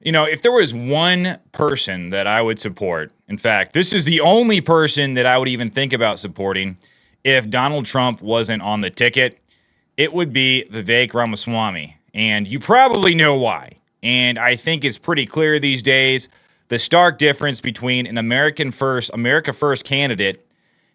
If there was one person that I would support, in fact, this is the only person that I would even think about supporting if Donald Trump wasn't on the ticket, it would be Vivek Ramaswamy. And you probably know why. And I think it's pretty clear these days the stark difference between an America First candidate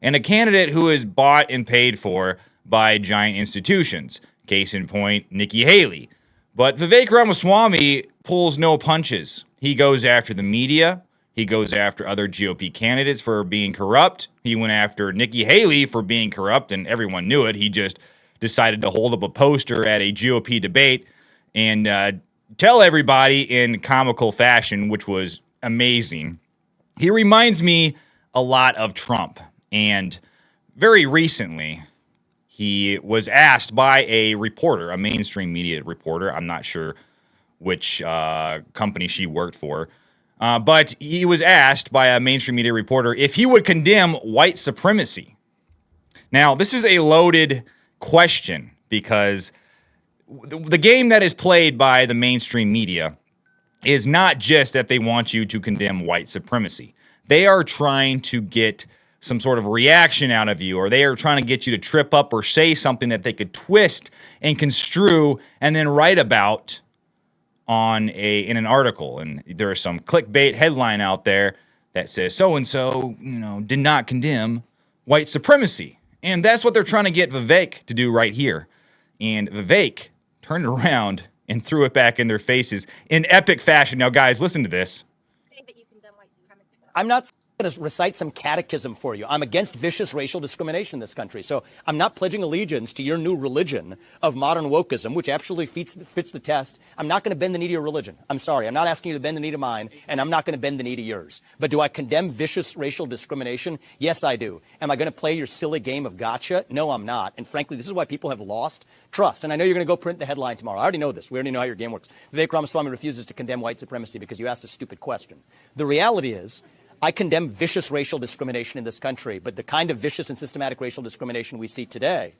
and a candidate who is bought and paid for by giant institutions. Case in point, Nikki Haley. But Vivek Ramaswamy pulls no punches. He goes after the media. He goes after other GOP candidates for being corrupt. He went after Nikki Haley for being corrupt, and everyone knew it. He just decided to hold up a poster at a GOP debate and tell everybody in comical fashion, which was amazing. He reminds me a lot of Trump. And very recently, he was asked by a reporter, a mainstream media reporter. I'm not sure which company she worked for. But he was asked by a mainstream media reporter if he would condemn white supremacy. Now, this is a loaded question because the game that is played by the mainstream media is not just that they want you to condemn white supremacy. They are trying to get some sort of reaction out of you, or they are trying to get you to trip up or say something that they could twist and construe and then write about in an article. And there is some clickbait headline out there that says so-and-so, did not condemn white supremacy. And that's what they're trying to get Vivek to do right here. And Vivek turned around and threw it back in their faces in epic fashion. Now, guys, listen to this. I'm not going to recite some catechism for you. I'm against vicious racial discrimination in this country. So I'm not pledging allegiance to your new religion of modern wokeism, which absolutely fits the test. I'm not going to bend the knee to your religion. I'm sorry. I'm not asking you to bend the knee to mine, and I'm not going to bend the knee to yours. But do I condemn vicious racial discrimination? Yes, I do. Am I going to play your silly game of gotcha? No, I'm not. And frankly, this is why people have lost trust. And I know you're going to go print the headline tomorrow. I already know this. We already know how your game works. Vivek Ramaswamy refuses to condemn white supremacy because you asked a stupid question. The reality is, I condemn vicious racial discrimination in this country, but the kind of vicious and systematic racial discrimination we see today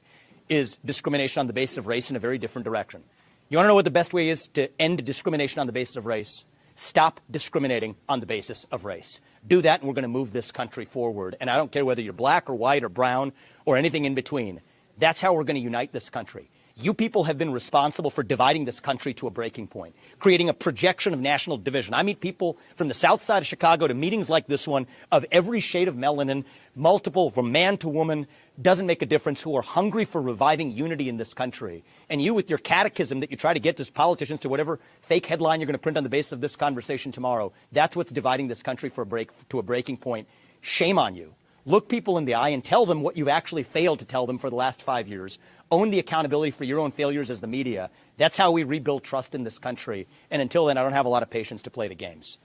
is discrimination on the basis of race in a very different direction. You want to know what the best way is to end discrimination on the basis of race? Stop discriminating on the basis of race. Do that, and we're going to move this country forward. And I don't care whether you're black or white or brown or anything in between. That's how we're going to unite this country. You people have been responsible for dividing this country to a breaking point, creating a projection of national division. I meet people from the south side of Chicago to meetings like this one of every shade of melanin, multiple, from man to woman, doesn't make a difference, who are hungry for reviving unity in this country. And you, with your catechism that you try to get to politicians to whatever fake headline you're going to print on the basis of this conversation tomorrow, that's what's dividing this country to a breaking point. Shame on you. Look people in the eye and tell them what you've actually failed to tell them for the last 5 years. Own the accountability for your own failures as the media. That's how we rebuild trust in this country. And until then, I don't have a lot of patience to play the games.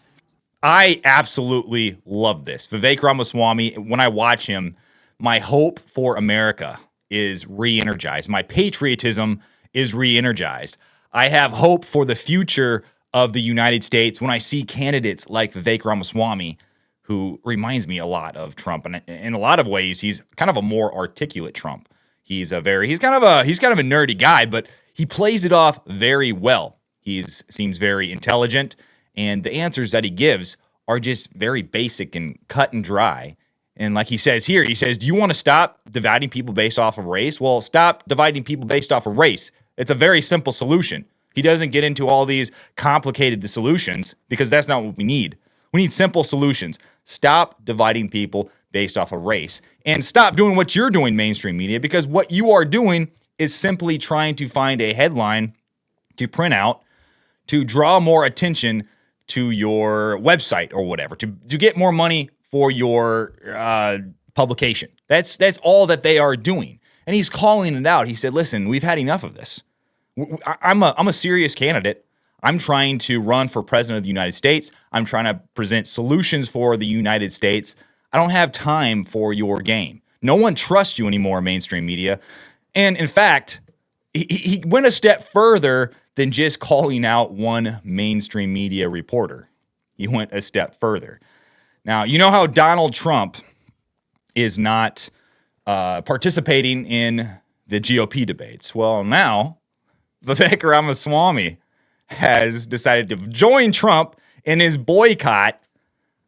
I absolutely love this. Vivek Ramaswamy, when I watch him, my hope for America is re-energized. My patriotism is re-energized. I have hope for the future of the United States when I see candidates like Vivek Ramaswamy, who reminds me a lot of Trump, and in a lot of ways, he's kind of a more articulate Trump. He's kind of a nerdy guy, but he plays it off very well. He seems very intelligent, and the answers that he gives are just very basic and cut and dry. And like he says here, do you want to stop dividing people based off of race? Well, stop dividing people based off of race. It's a very simple solution. He doesn't get into all these complicated solutions because that's not what we need. We need simple solutions. Stop dividing people based off of race. And stop doing what you're doing, mainstream media, because what you are doing is simply trying to find a headline to print out to draw more attention to your website or whatever, to get more money for your publication. That's all that they are doing. And he's calling it out. He said, listen, we've had enough of this. I'm a serious candidate. I'm trying to run for president of the United States. I'm trying to present solutions for the United States. I don't have time for your game. No one trusts you anymore, mainstream media. And in fact, he went a step further than just calling out one mainstream media reporter. He went a step further. Now, you know how Donald Trump is not participating in the GOP debates. Well, now Vivek Ramaswamy has decided to join Trump in his boycott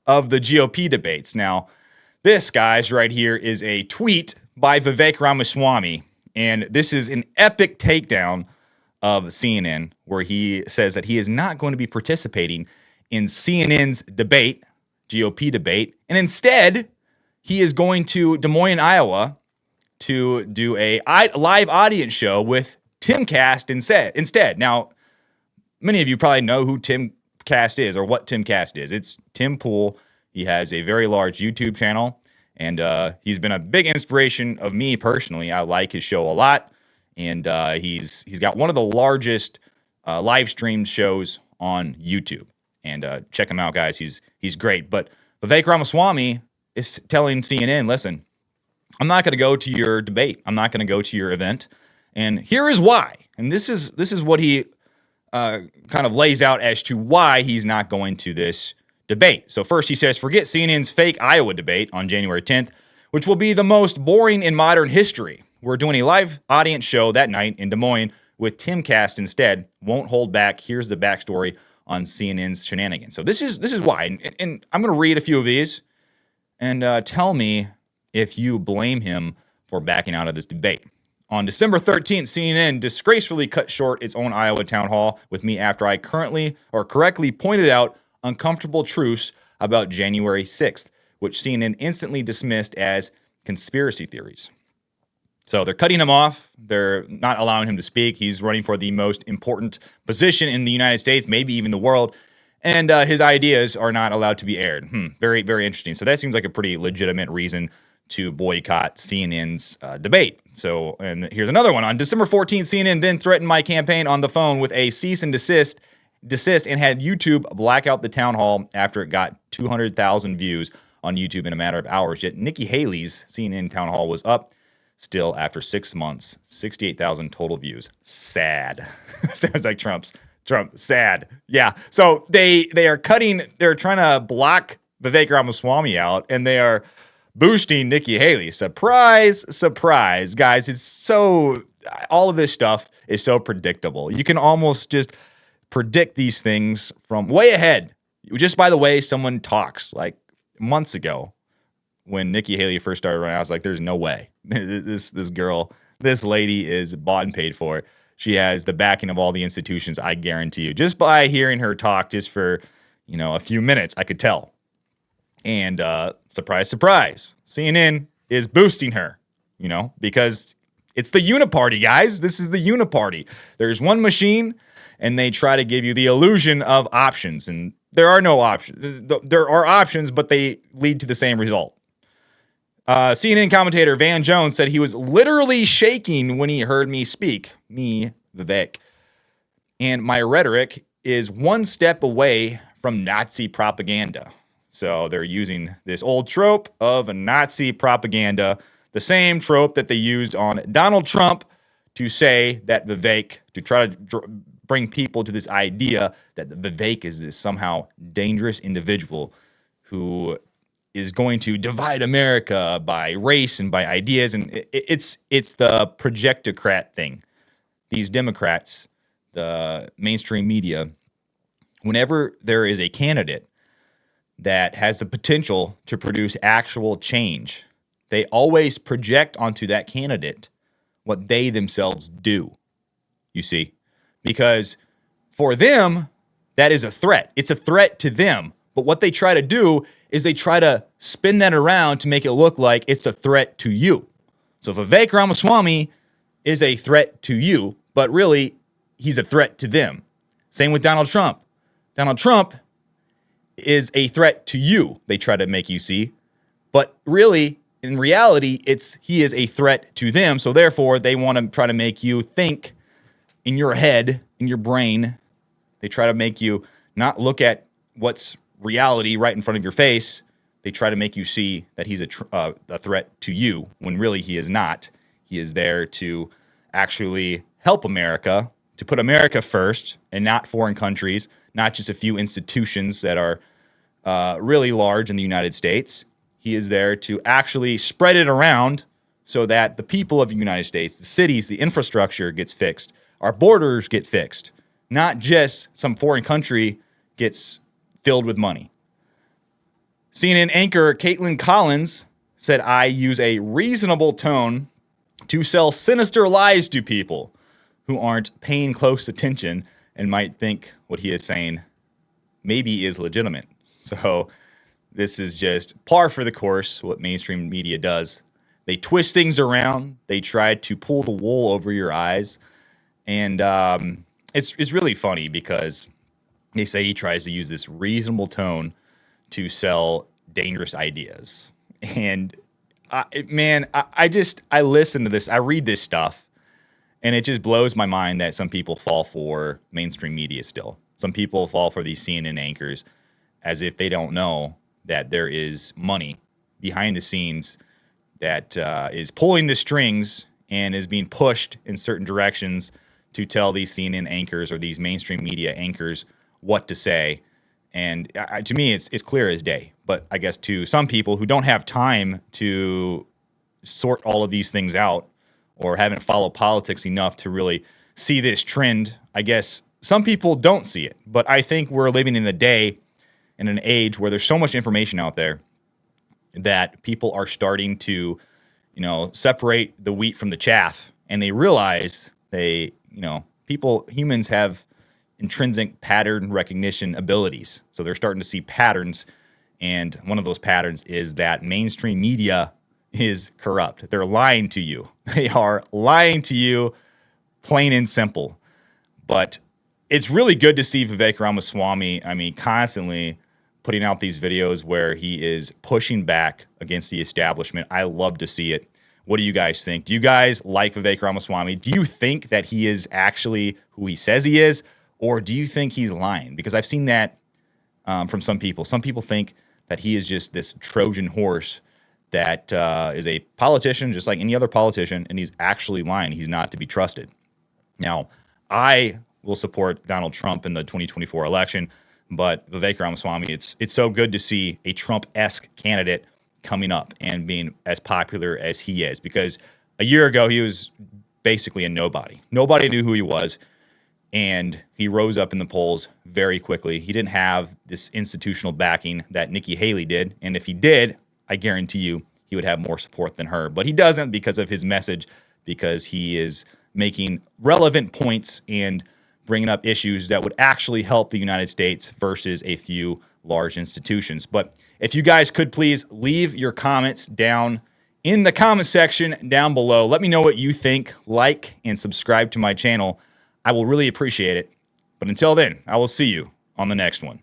of the GOP debates. Now, this, guys, right here is a tweet by Vivek Ramaswamy, and this is an epic takedown of CNN, where he says that he is not going to be participating in CNN's debate, GOP debate, and instead he is going to Des Moines, Iowa, to do a live audience show with Timcast instead. Now, many of you probably know who Timcast is or what Timcast is. It's Tim Pool. He has a very large YouTube channel, and he's been a big inspiration of me personally. I like his show a lot, and he's got one of the largest live stream shows on YouTube. And check him out, guys. He's great. But Vivek Ramaswamy is telling CNN, listen, I'm not going to go to your debate. I'm not going to go to your event. And here is why. And this is what he kind of lays out as to why he's not going to this debate. So first he says, forget CNN's fake Iowa debate on January 10th, which will be the most boring in modern history. We're doing a live audience show that night in Des Moines with Timcast instead. Won't hold back. Here's the backstory on CNN's shenanigans. So this is why. And I'm going to read a few of these and tell me if you blame him for backing out of this debate. On December 13th, CNN disgracefully cut short its own Iowa town hall with me after I correctly pointed out uncomfortable truths about January 6th, which CNN instantly dismissed as conspiracy theories. So they're cutting him off. They're not allowing him to speak. He's running for the most important position in the United States, maybe even the world. And his ideas are not allowed to be aired. Very, very interesting. So that seems like a pretty legitimate reason to boycott CNN's debate. So, and here's another one. On December 14th, CNN then threatened my campaign on the phone with a cease and desist and had YouTube black out the town hall after it got 200,000 views on YouTube in a matter of hours. Yet Nikki Haley's CNN town hall was up still after 6 months, 68,000 total views. Sad. Sounds like Trump. Sad. Yeah. So they're trying to block Vivek Ramaswamy out, and they are boosting Nikki Haley. Surprise, surprise. Guys, all of this stuff is so predictable. You can almost just predict these things from way ahead. Just by the way someone talks, like months ago when Nikki Haley first started running, I was like, there's no way. This girl, this lady is bought and paid for. She has the backing of all the institutions, I guarantee you. Just by hearing her talk just for, a few minutes, I could tell. And surprise, surprise, CNN is boosting her, because it's the uniparty, guys. This is the uniparty. There's one machine, and they try to give you the illusion of options. And there are no options. There are options, but they lead to the same result. CNN commentator Van Jones said he was literally shaking when he heard me speak, me, Vivek. And my rhetoric is one step away from Nazi propaganda. So they're using this old trope of Nazi propaganda, the same trope that they used on Donald Trump to say that Vivek, to try to bring people to this idea that Vivek is this somehow dangerous individual who is going to divide America by race and by ideas. And it's the projectocrat thing. These Democrats, the mainstream media, whenever there is a candidate that has the potential to produce actual change, they always project onto that candidate what they themselves do, you see? Because for them, that is a threat. It's a threat to them. But what they try to do is they try to spin that around to make it look like it's a threat to you. So Vivek Ramaswamy is a threat to you, but really, he's a threat to them. Same with Donald Trump. Donald Trump is a threat to you, they try to make you see. But really, in reality, he is a threat to them. So therefore, they want to try to make you think in your head, in your brain. They try to make you not look at what's reality right in front of your face. They try to make you see that he's a threat to you when really he is not. He is there to actually help America, to put America first and not foreign countries, not just a few institutions that are really large in the United States. He is there to actually spread it around so that the people of the United States, the cities, the infrastructure gets fixed, our borders get fixed. not just some foreign country gets filled with money. CNN anchor Caitlin Collins said, I use a reasonable tone to sell sinister lies to people who aren't paying close attention and might think what he is saying maybe is legitimate. So this is just par for the course, what mainstream media does. They twist things around. They try to pull the wool over your eyes. And it's really funny because they say he tries to use this reasonable tone to sell dangerous ideas. And I listen to this, I read this stuff, and it just blows my mind that some people fall for mainstream media still. Some people fall for these CNN anchors as if they don't know that there is money behind the scenes that is pulling the strings and is being pushed in certain directions to tell these CNN anchors or these mainstream media anchors what to say. And to me, it's clear as day. But I guess to some people who don't have time to sort all of these things out or haven't followed politics enough to really see this trend, I guess some people don't see it. But I think we're living in a day, in an age where there's so much information out there that people are starting to, separate the wheat from the chaff. And they realize humans have intrinsic pattern recognition abilities. So they're starting to see patterns. And one of those patterns is that mainstream media is corrupt. They're lying to you. They are lying to you, plain and simple. But it's really good to see Vivek Ramaswamy, constantly putting out these videos where he is pushing back against the establishment. I love to see it. What do you guys think? Do you guys like Vivek Ramaswamy? Do you think that he is actually who he says he is? Or do you think he's lying? Because I've seen that from some people. Some people think that he is just this Trojan horse that is a politician, just like any other politician, and he's actually lying. He's not to be trusted. Now, I will support Donald Trump in the 2024 election, but Vivek Ramaswamy, it's so good to see a Trump-esque candidate coming up and being as popular as he is. Because a year ago, he was basically a nobody. Nobody knew who he was. And he rose up in the polls very quickly. He didn't have this institutional backing that Nikki Haley did. And if he did, I guarantee you he would have more support than her. But he doesn't because of his message, because he is making relevant points and bringing up issues that would actually help the United States versus a few large institutions. But if you guys could please leave your comments down in the comment section down below. Let me know what you think. Like and subscribe to my channel. I will really appreciate it. But until then, I will see you on the next one.